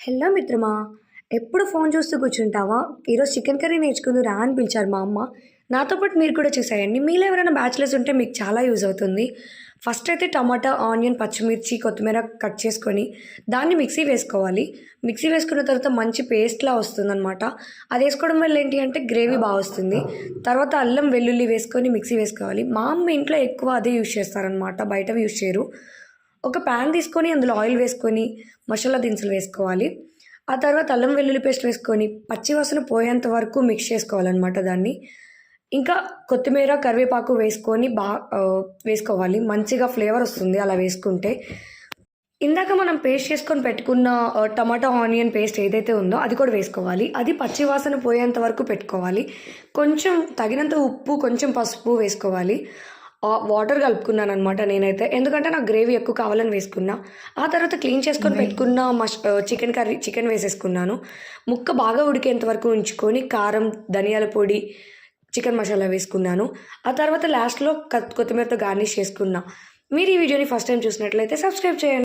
Hello మిత్రమా! ఎప్పుడు phone చూస్తూ కూర్చుంటావా? ఈరోజు చికెన్ కర్రీ నేర్చుకుందురా అని పిలిచారు మా అమ్మ. నాతో పాటు మీరు కూడా చేసేయండి. మీలో ఎవరైనా బ్యాచిలర్స్ ఉంటే మీకు చాలా యూజ్ అవుతుంది. ఫస్ట్ అయితే టమాటా, ఆనియన్, పచ్చిమిర్చి, కొత్తిమీర కట్ చేసుకొని దాన్ని మిక్సీ వేసుకోవాలి. మిక్సీ వేసుకున్న తర్వాత మంచి పేస్ట్‌లా వస్తుందనమాట. అది వేసుకోవడం వల్ల ఏంటి అంటే గ్రేవీ వస్తుంది. తర్వాత అల్లం, వెల్లుల్లి వేసుకొని మిక్సీ వేసుకోవాలి. మా అమ్మ ఇంట్లో ఎక్కువ అదే యూజ్ చేస్తారనమాట. బయటవి యూజ్ చేయరు. ఒక ప్యాన్ తీసుకొని అందులో ఆయిల్ వేసుకొని మసాలా దినుసులు వేసుకోవాలి. ఆ తర్వాత అల్లం వెల్లుల్లి పేస్ట్ వేసుకొని పచ్చి వాసన పోయేంత వరకు మిక్స్ చేసుకోవాలనమాట దాన్ని. ఇంకా కొత్తిమీర, కరివేపాకు వేసుకొని వేసుకోవాలి. మంచిగా ఫ్లేవర్ వస్తుంది అలా వేసుకుంటే. ఇందాక మనం పేస్ట్ చేసుకొని పెట్టుకున్న టమాటా, ఆనియన్ పేస్ట్ ఏదైతే ఉందో అది కూడా వేసుకోవాలి. అది పచ్చి వాసన పోయేంత వరకు పెట్టుకోవాలి. కొంచెం తగినంత ఉప్పు, కొంచెం పసుపు వేసుకోవాలి. వాటర్ కలుపుకున్నాననమాట నేనైతే. ఎందుకంటే నాకు గ్రేవీ ఎక్కువ కావాలని వేసుకున్నా. ఆ తర్వాత క్లీన్ చేసుకొని పెట్టుకున్న చికెన్ వేసేసుకున్నాను. ముక్క బాగా ఉడికేంత వరకు ఉంచుకొని కారం, ధనియాల పొడి, చికెన్ మసాలా వేసుకున్నాను. ఆ తర్వాత లాస్ట్‌లో కొత్తిమీరతో గార్నిష్ చేసుకున్నా. మీరు ఈ వీడియోని ఫస్ట్ టైమ్ చూసినట్లయితే సబ్స్క్రైబ్ చేయండి.